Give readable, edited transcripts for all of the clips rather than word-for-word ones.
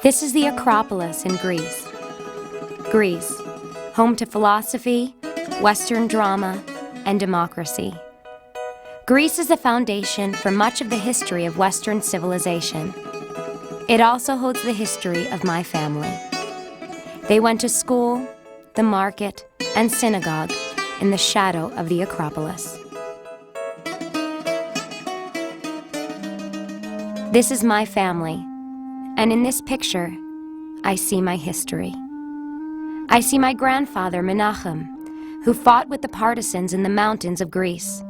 This is the Acropolis in Greece. Greece, home to philosophy, Western drama, and democracy. Greece is the foundation for much of the history of Western civilization. It also holds the history of my family. They went to school, the market, and synagogue in the shadow of the Acropolis. This is my family, and in this picture, I see my history. I see my grandfather, Menachem, who fought with the partisans in the mountains of Greece.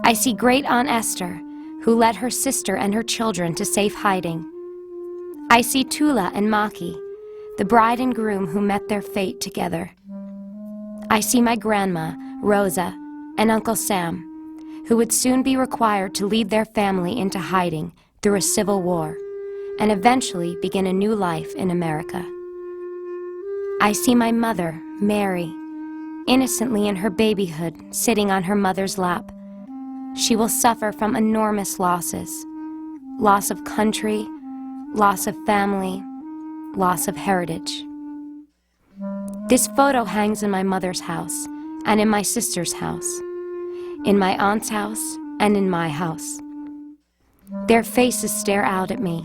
I see great-aunt Esther, who led her sister and her children to safe hiding. I see Tula and Maki, the bride and groom who met their fate together. I see my grandma, Rosa, and Uncle Sam, who would soon be required to lead their family into hiding through a civil war, and eventually begin a new life in America. I see my mother, Mary, innocently in her babyhood, sitting on her mother's lap. She will suffer from enormous losses: loss of country, loss of family, loss of heritage. This photo hangs in my mother's house, and in my sister's house, in my aunt's house, and in my house. Their faces stare out at me,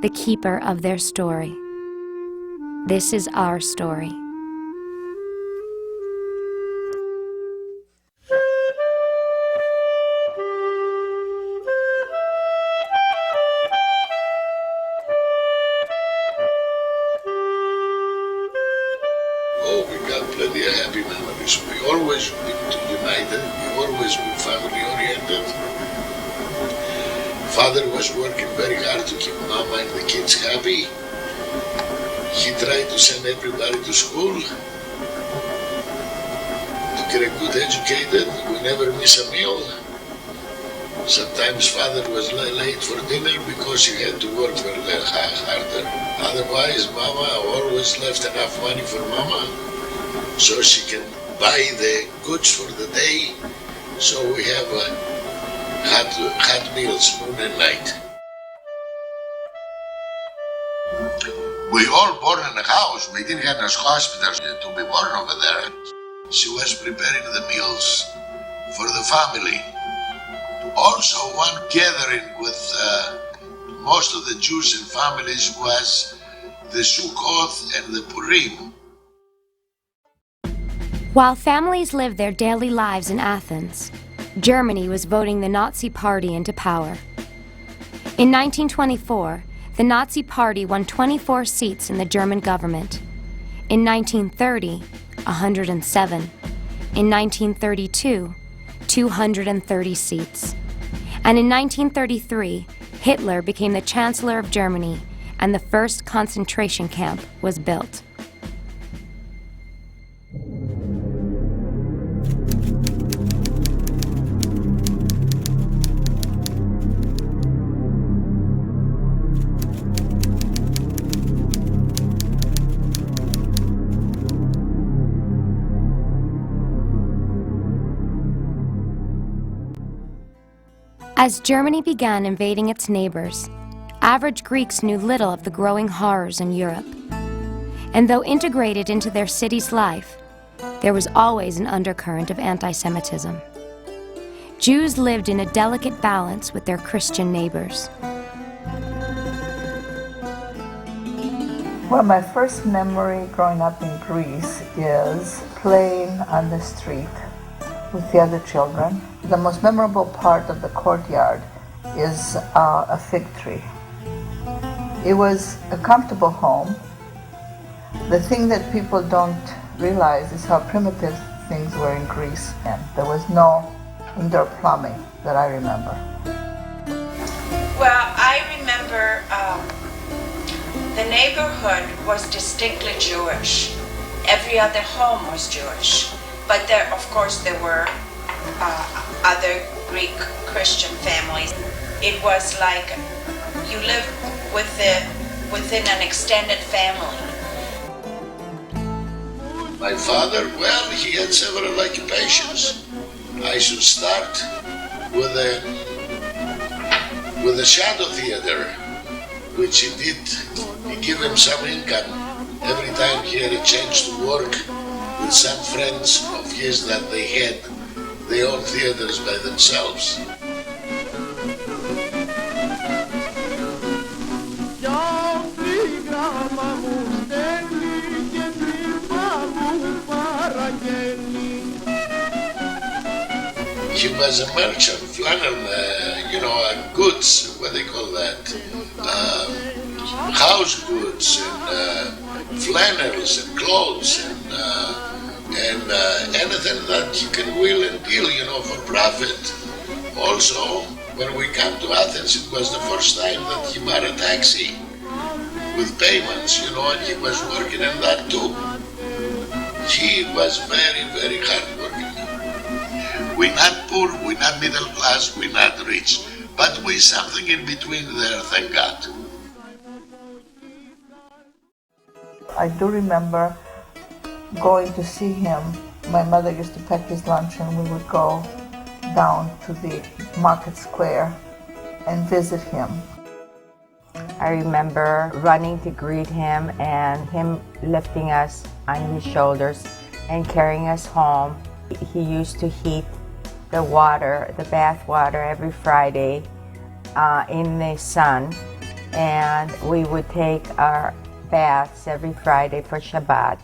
the keeper of their story. This is our story. Oh, we got plenty of happy memories. We always been united. We always been family-oriented. Father was working very hard to keep Mama and the kids happy. He tried to send everybody to school, to get a good educated. We never miss a meal. Sometimes Father was late for dinner because he had to work very harder. Otherwise, Mama always left enough money for Mama so she can buy the goods for the day. So we have hot meals noon and night. We all born in a house. We didn't have a hospital to be born over there. She was preparing the meals for the family. Also, one gathering with most of the Jews and families was the Sukkot and the Purim. While families lived their daily lives in Athens, Germany was voting the Nazi Party into power. In 1924, the Nazi Party won 24 seats in the German government. In 1930, 107. In 1932, 230 seats. And in 1933, Hitler became the Chancellor of Germany, and the first concentration camp was built. As Germany began invading its neighbors, average Greeks knew little of the growing horrors in Europe. And though integrated into their city's life, there was always an undercurrent of anti-Semitism. Jews lived in a delicate balance with their Christian neighbors. Well, my first memory growing up in Greece is playing on the street with the other children. The most memorable part of the courtyard is a fig tree. It was a comfortable home. The thing that people don't realize is how primitive things were in Greece. And there was no indoor plumbing that I remember. Well, I remember the neighborhood was distinctly Jewish. Every other home was Jewish. But there, of course, there were other Greek Christian families. It was like you lived within an extended family. My father, well, he had several occupations. I should start with the shadow theater, which he did He gave him some income every time he had a chance to work with some friends of his that they had their own theaters by themselves. He was a merchant, flannel, goods, what they call that, house goods and flannels and clothes and anything that you can wheel and deal, for profit. Also, when we come to Athens, it was the first time that he bought a taxi with payments, and he was working in that too. He was very, very hardworking. We're not poor, we're not middle class, we're not rich, but we're something in between there, thank God. I do remember going to see him. My mother used to pack his lunch and we would go down to the market square and visit him. I remember running to greet him and him lifting us on his shoulders and carrying us home. He used to heat the water, the bath water, every Friday in the sun, and we would take our baths every Friday for Shabbat.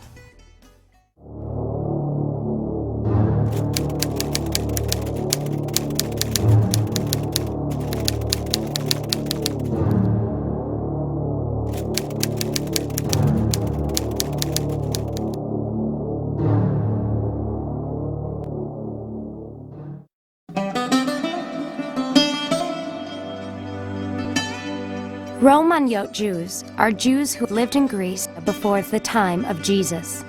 Romaniot Jews are Jews who lived in Greece before the time of Jesus.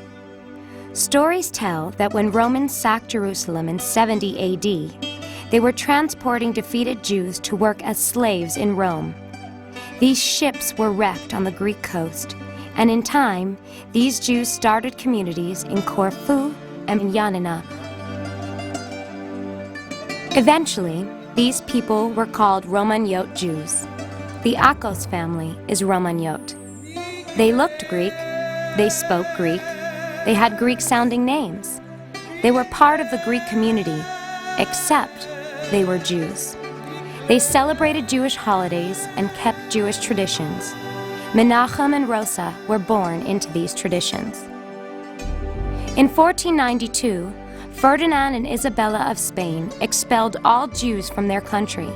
Stories tell that when Romans sacked Jerusalem in 70 AD, they were transporting defeated Jews to work as slaves in Rome. These ships were wrecked on the Greek coast, and in time, these Jews started communities in Corfu and Ioannina. Eventually, these people were called Romaniot Jews. The Ackos family is Romaniot. They looked Greek, they spoke Greek, they had Greek-sounding names. They were part of the Greek community, except they were Jews. They celebrated Jewish holidays and kept Jewish traditions. Menachem and Rosa were born into these traditions. In 1492, Ferdinand and Isabella of Spain expelled all Jews from their country.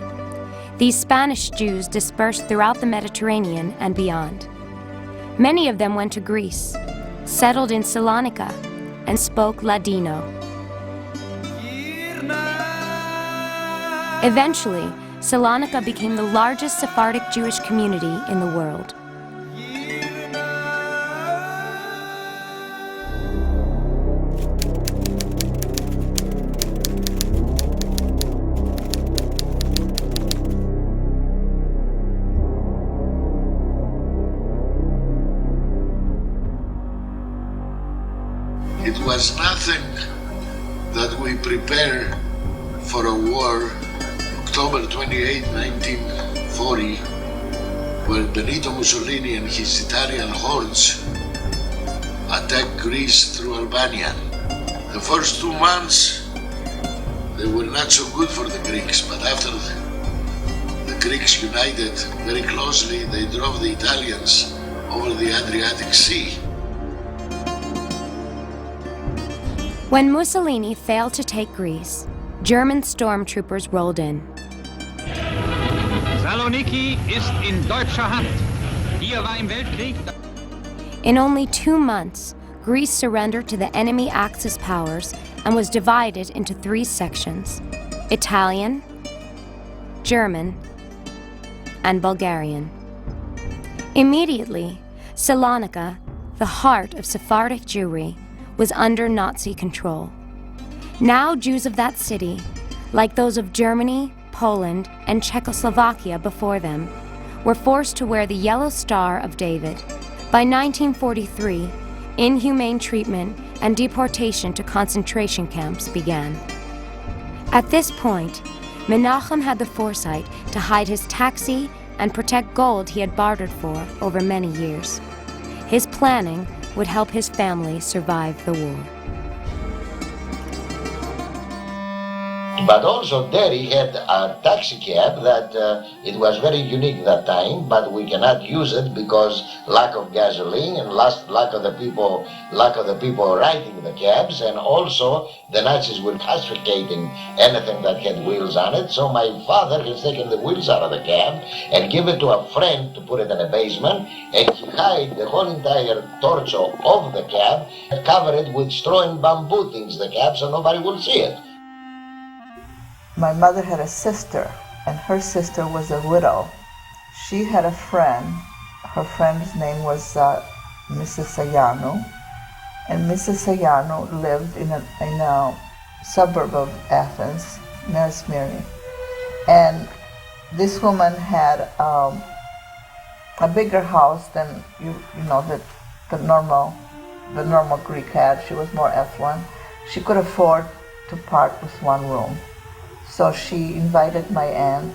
These Spanish Jews dispersed throughout the Mediterranean and beyond. Many of them went to Greece, settled in Salonika, and spoke Ladino. Eventually, Salonika became the largest Sephardic Jewish community in the world. It was nothing that we prepared for a war, October 28, 1940, where Benito Mussolini and his Italian hordes attacked Greece through Albania. The first 2 months, they were not so good for the Greeks, but after the Greeks united very closely, they drove the Italians over the Adriatic Sea. When Mussolini failed to take Greece, German stormtroopers rolled in. Saloniki ist in deutscher Hand. Hier war im Weltkrieg. In only 2 months, Greece surrendered to the enemy Axis powers and was divided into 3 sections: Italian, German, and Bulgarian. Immediately, Salonika, the heart of Sephardic Jewry, was under Nazi control. Now Jews of that city, like those of Germany, Poland, and Czechoslovakia before them, were forced to wear the Yellow Star of David. By 1943, inhumane treatment and deportation to concentration camps began. At this point, Menachem had the foresight to hide his taxi, and protect gold he had bartered for over many years. His planning would help his family survive the war. But also Derry had a taxi cab that it was very unique that time, but we cannot use it because lack of gasoline and lack of the people riding the cabs, and also the Nazis were castrating anything that had wheels on it. So my father has taken the wheels out of the cab and given it to a friend to put it in a basement, and he hid the whole entire torso of the cab and covered it with straw and bamboo things, the cab, so nobody will see it. My mother had a sister, and her sister was a widow. She had a friend. Her friend's name was Mrs. Sayano, and Mrs. Sayano lived in a suburb of Athens, near Smyrna. And this woman had a bigger house than the normal Greek had. She was more affluent. She could afford to part with one room. So she invited my aunt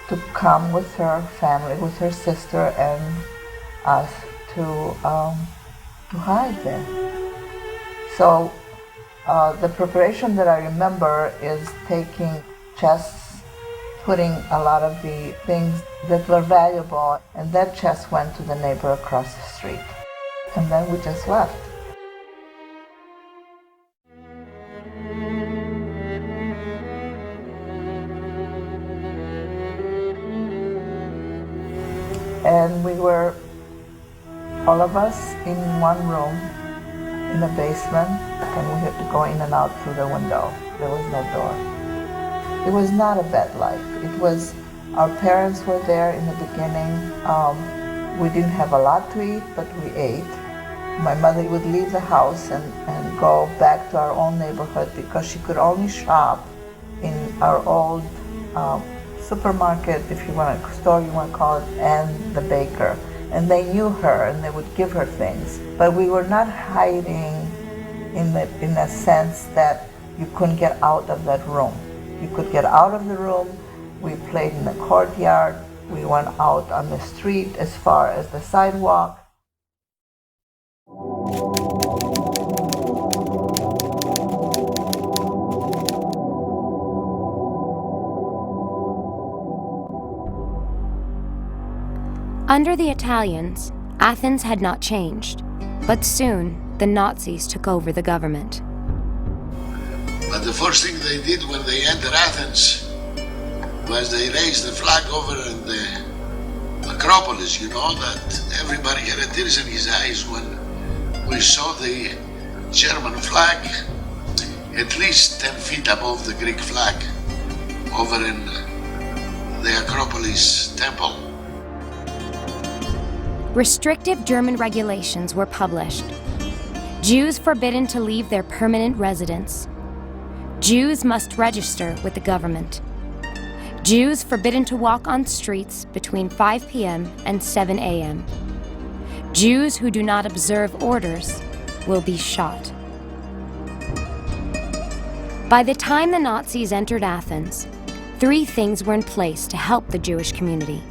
to come with her family, with her sister and us to hide there. So the preparation that I remember is taking chests, putting a lot of the things that were valuable, and that chest went to the neighbor across the street. And then we just left. And we were, all of us, in one room in the basement, and we had to go in and out through the window. There was no door. It was not a bad life. It was, our parents were there in the beginning. We didn't have a lot to eat, but we ate. My mother would leave the house and go back to our own neighborhood because she could only shop in our old supermarket, if you want a store, you want to call it, and the baker. And they knew her and they would give her things. But we were not hiding in a sense that you couldn't get out of that room. You could get out of the room. We played in the courtyard. We went out on the street as far as the sidewalk. Under the Italians, Athens had not changed, but soon the Nazis took over the government. But the first thing they did when they entered Athens was they raised the flag over in the Acropolis, that everybody had tears in his eyes when we saw the German flag at least 10 feet above the Greek flag over in the Acropolis temple. Restrictive German regulations were published. Jews forbidden to leave their permanent residence. Jews must register with the government. Jews forbidden to walk on streets between 5 p.m. and 7 a.m. Jews who do not observe orders will be shot. By the time the Nazis entered Athens, 3 things were in place to help the Jewish community.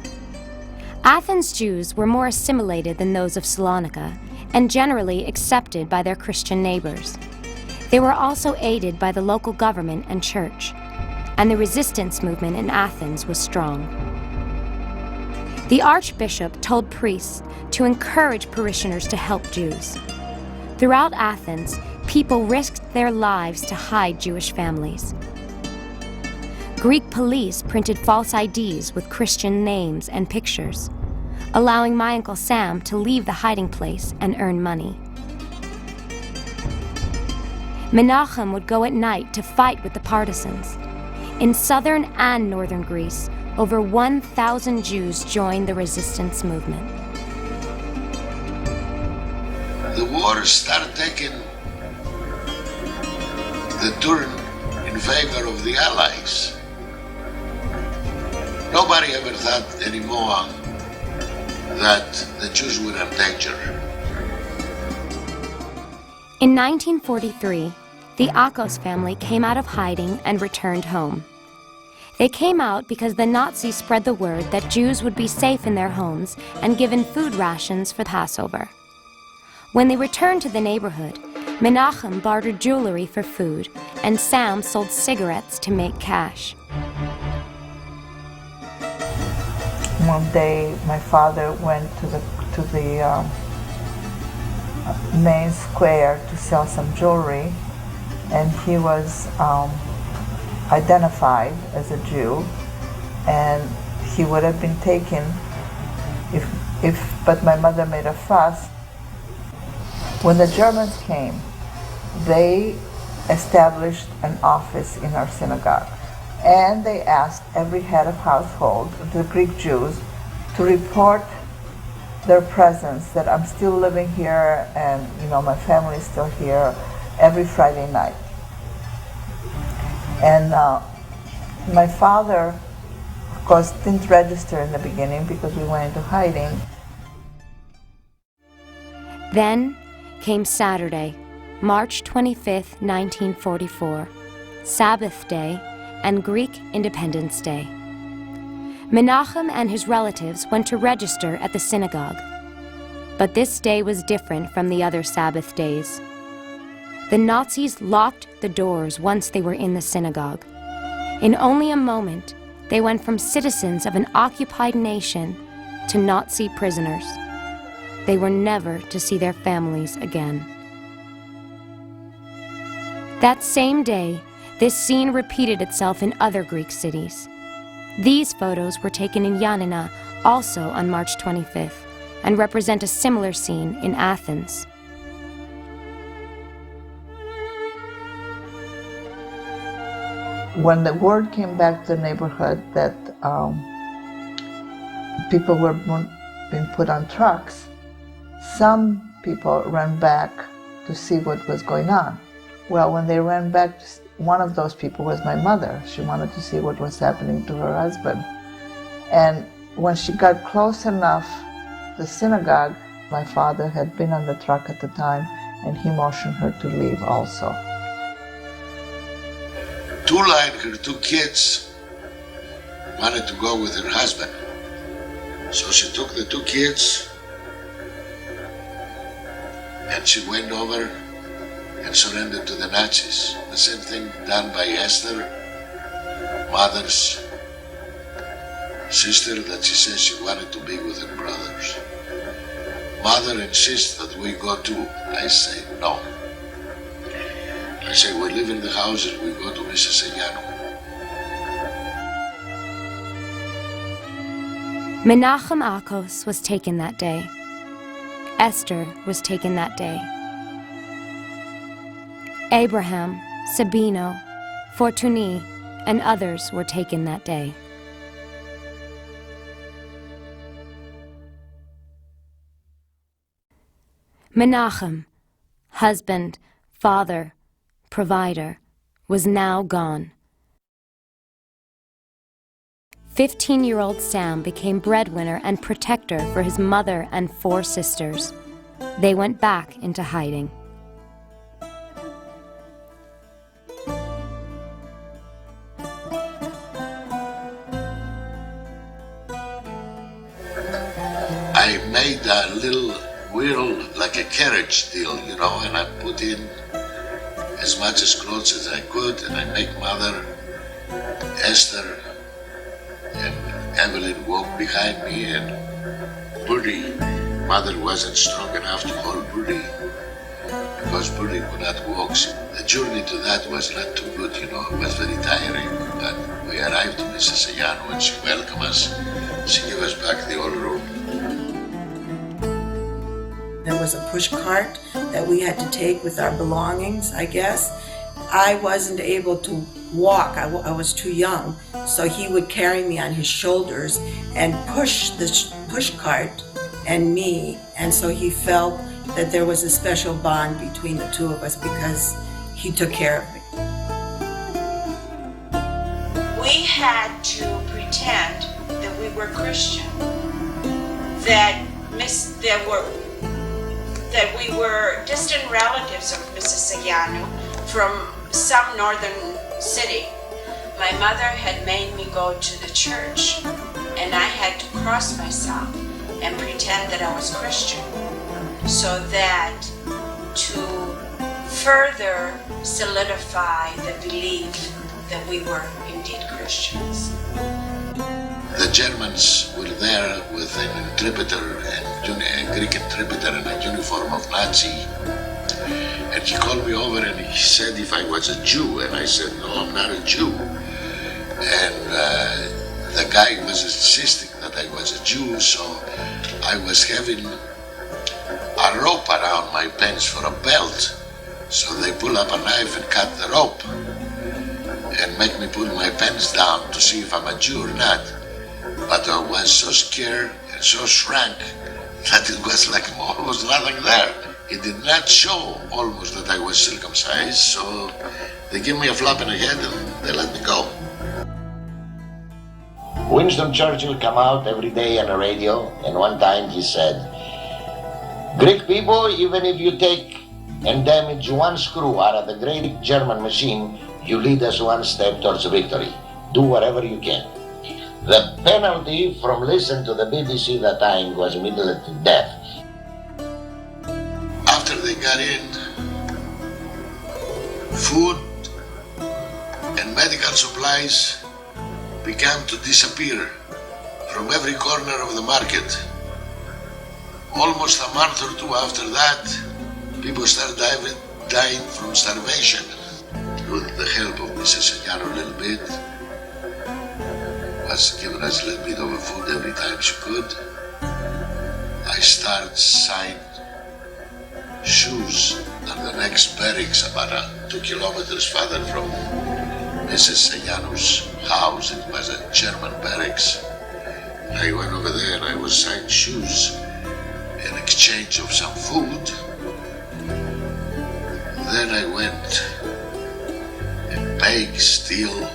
Athens Jews were more assimilated than those of Salonika and generally accepted by their Christian neighbors. They were also aided by the local government and church, and the resistance movement in Athens was strong. The Archbishop told priests to encourage parishioners to help Jews. Throughout Athens, people risked their lives to hide Jewish families. Greek police printed false IDs with Christian names and pictures, allowing my Uncle Sam to leave the hiding place and earn money. Menachem would go at night to fight with the partisans. In southern and northern Greece, over 1,000 Jews joined the resistance movement. The war started taking the turn in favor of the Allies. Nobody ever thought anymore that the Jews were in danger. In 1943, the Ackos family came out of hiding and returned home. They came out because the Nazis spread the word that Jews would be safe in their homes and given food rations for Passover. When they returned to the neighborhood, Menachem bartered jewelry for food, and Sam sold cigarettes to make cash. One day, my father went to the main square to sell some jewelry, and he was identified as a Jew, and he would have been taken but my mother made a fuss. When the Germans came, they established an office in our synagogue, and they asked every head of household, the Greek Jews, to report their presence, that I'm still living here and my family is still here, every Friday night. And my father, of course, didn't register in the beginning because we went into hiding. Then came Saturday, March 25th, 1944, Sabbath Day and Greek Independence Day. Menachem and his relatives went to register at the synagogue. But this day was different from the other Sabbath days. The Nazis locked the doors once they were in the synagogue. In only a moment, they went from citizens of an occupied nation to Nazi prisoners. They were never to see their families again. That same day, this scene repeated itself in other Greek cities. These photos were taken in Yanina, also on March 25th, and represent a similar scene in Athens. When the word came back to the neighborhood that people were being put on trucks, some people ran back to see what was going on. Well, when they ran back, one of those people was my mother. She wanted to see what was happening to her husband. And when she got close enough to the synagogue, my father had been on the truck at the time, and he motioned her to leave also. Tula and her two kids wanted to go with her husband. So she took the two kids and she went over and surrendered to the Nazis. The same thing done by Esther, mother's sister, that she says she wanted to be with her brothers. Mother insists that we go too. I say no. I say we live in the house and we go to Mrs. Ayano. Menachem Ackos was taken that day. Esther was taken that day. Abraham, Sabino, Fortuny, and others were taken that day. Menachem, husband, father, provider, was now gone. 15-year-old Sam became breadwinner and protector for his mother and 4 sisters. They went back into hiding. I made a little wheel, like a carriage deal, and I put in as much as clothes as I could, and I make Mother, Esther, and Evelyn walk behind me, and Bertie, Mother wasn't strong enough to hold Bertie because Bertie could not walk. So the journey to that was not too good, it was very tiring. But we arrived to Mrs. Ayano and she welcomed us. She gave us back the old room. There was a push cart that we had to take with our belongings, I guess. I wasn't able to walk, I was too young, so he would carry me on his shoulders and push the push cart and me, and so he felt that there was a special bond between the two of us because he took care of me. We had to pretend that we were Christian, that we were distant relatives of Mrs. Sayano from some northern city my mother had made me go to the church, and I had to cross myself and pretend that I was Christian, so that to further solidify the belief that we were indeed Christians. The Germans were there with an interpreter, a Greek interpreter in a uniform of Nazi. And he called me over and he said if I was a Jew, and I said, no, I'm not a Jew. And the guy was insisting that I was a Jew, so I was having a rope around my pants for a belt. So they pull up a knife and cut the rope and make me put my pants down to see if I'm a Jew or not. But I was so scared and so shrank that it was like almost nothing there. It did not show almost that I was circumcised, so they give me a flap in the head and they let me go. Winston Churchill came out every day on the radio, and one time he said, Greek people, even if you take and damage one screw out of the great German machine, you lead us one step towards victory. Do whatever you can. The penalty from listening to the BBC that time was immediately death. After they got in, food and medical supplies began to disappear from every corner of the market. Almost a month or two after that, people started dying from starvation. With the help of Mrs. Senyano a little bit, was giving us a little bit of food every time she could. I started selling shoes at the next barracks, about 2 kilometers further from Mrs. Senyano's house. It was a German barracks. I went over there and I was selling shoes in exchange of some food. Then I went and bake, steal,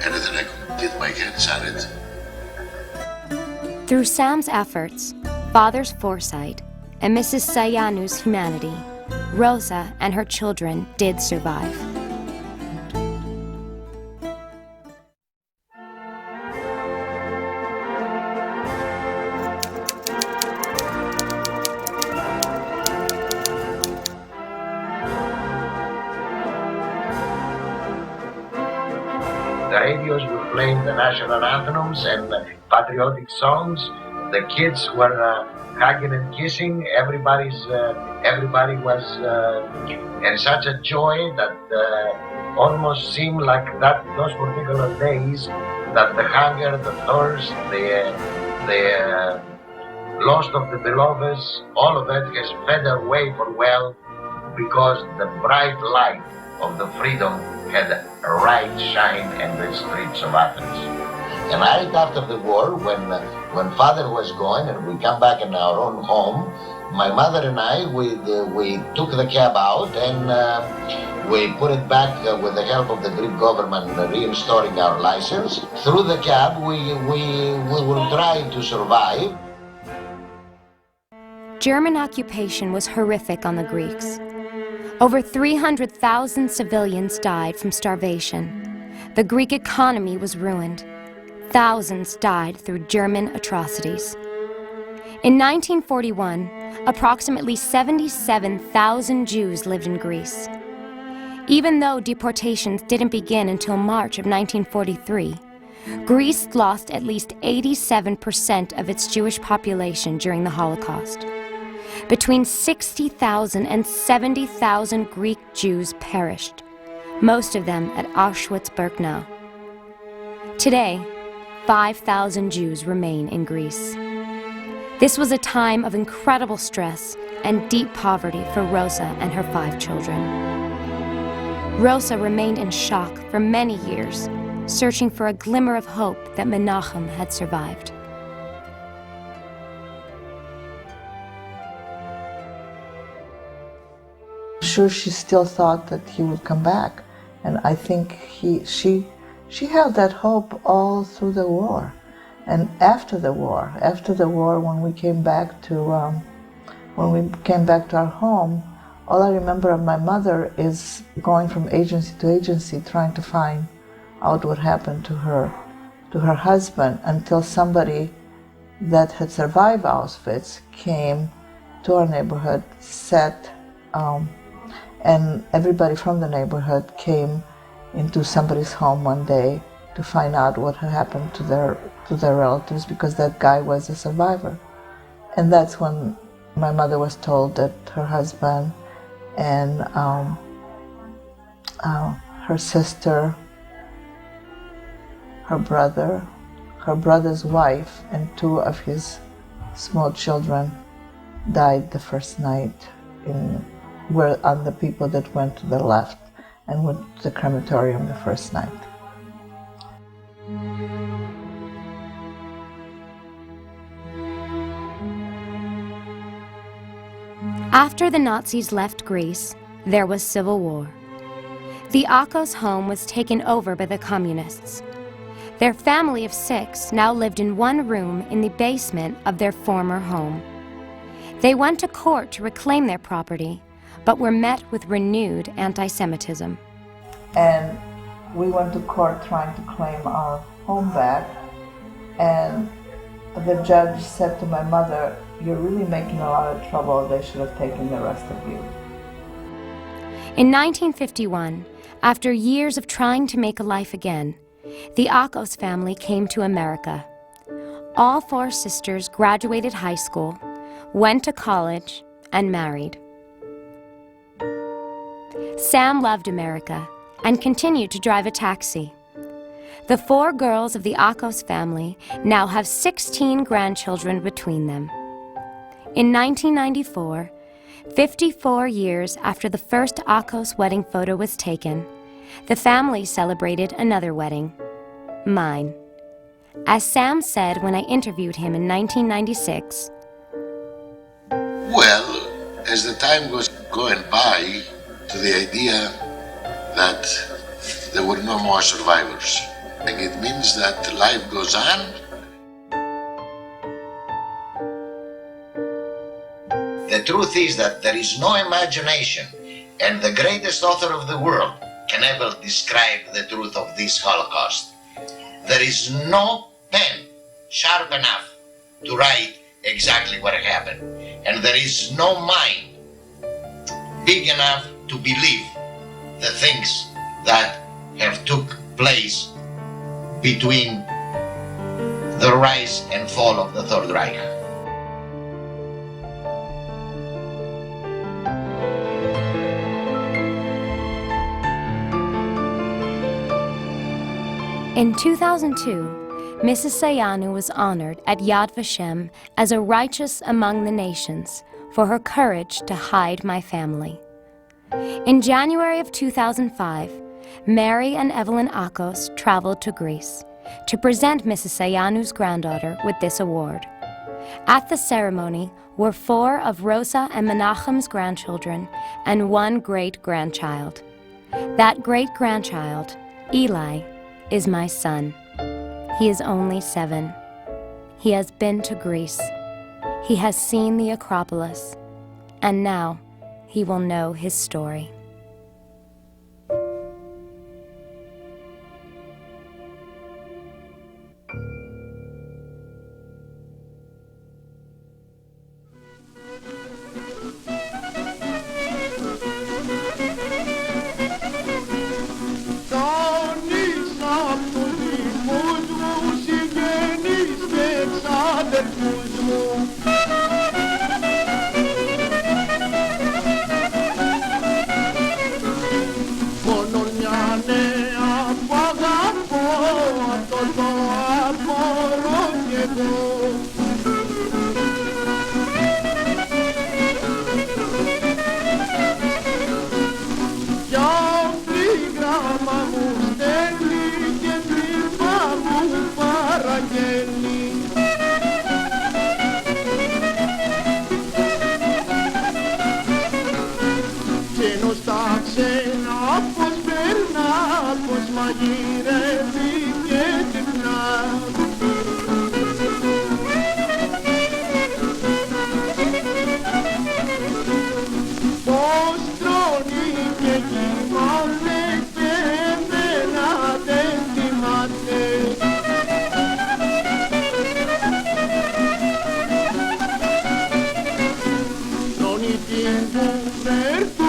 anything I could get my hands on it. Through Sam's efforts, Father's foresight, and Mrs. Sayanu's humanity, Rosa and her children did survive. The radios were playing the national anthems and patriotic songs. The kids were hugging and kissing. Everybody was in such a joy that almost seemed like that those particular days that the hunger, the thirst, the loss of the beloveds, all of that has fed away for well, because the bright light of the freedom had a right shine in the streets of Athens. And right after the war, when Father was gone and we come back in our own home, my mother and I, we took the cab out and we put it back with the help of the Greek government reinstalling our license. Through the cab, we were trying to survive. German occupation was horrific on the Greeks. Over 300,000 civilians died from starvation. The Greek economy was ruined. Thousands died through German atrocities. In 1941, approximately 77,000 Jews lived in Greece. Even though deportations didn't begin until March of 1943, Greece lost at least 87% of its Jewish population during the Holocaust. Between 60,000 and 70,000 Greek Jews perished, most of them at Auschwitz-Birkenau. Today, 5,000 Jews remain in Greece. This was a time of incredible stress and deep poverty for Rosa and her 5 children. Rosa remained in shock for many years, searching for a glimmer of hope that Menachem had survived. Sure, she still thought that he would come back, and I think she held that hope all through the war, and after the war, when we came back to our home, all I remember of my mother is going from agency to agency trying to find out what happened to her husband, until somebody that had survived Auschwitz came to our neighborhood, and everybody from the neighborhood came into somebody's home one day to find out what had happened to their relatives, because that guy was a survivor. And that's when my mother was told that her husband and her sister, her brother's wife, and two of his small children died the first night were on the people that went to the left and went to the crematorium the first night. After the Nazis left Greece, there was civil war. The Ackos home was taken over by the communists. Their family of 6 now lived in one room in the basement of their former home. They went to court to reclaim their property, but were met with renewed anti-Semitism. And we went to court trying to claim our home back, and the judge said to my mother, "You're really making a lot of trouble. They should have taken the rest of you." In 1951, after years of trying to make a life again, the Ackos family came to America. All 4 sisters graduated high school, went to college, and married. Sam loved America and continued to drive a taxi. The 4 girls of the Ackos family now have 16 grandchildren between them. In 1994, 54 years after the first Ackos wedding photo was taken, the family celebrated another wedding, mine. As Sam said when I interviewed him in 1996, Well, as the time was going by, to the idea that there were no more survivors. And it means that life goes on. The truth is that there is no imagination, and the greatest author of the world can ever describe the truth of this Holocaust. There is no pen sharp enough to write exactly what happened, and there is no mind big enough to believe the things that have took place between the rise and fall of the Third Reich. In 2002, Mrs. Sayanu was honored at Yad Vashem as a righteous among the nations for her courage to hide my family. In January of 2005, Mary and Evelyn Ackos traveled to Greece to present Mrs. Sayanu's granddaughter with this award. At the ceremony were 4 of Rosa and Menachem's grandchildren and 1 great-grandchild. That great-grandchild, Eli, is my son. He is only 7. He has been to Greece. He has seen the Acropolis. And now he will know his story. tiempo verte.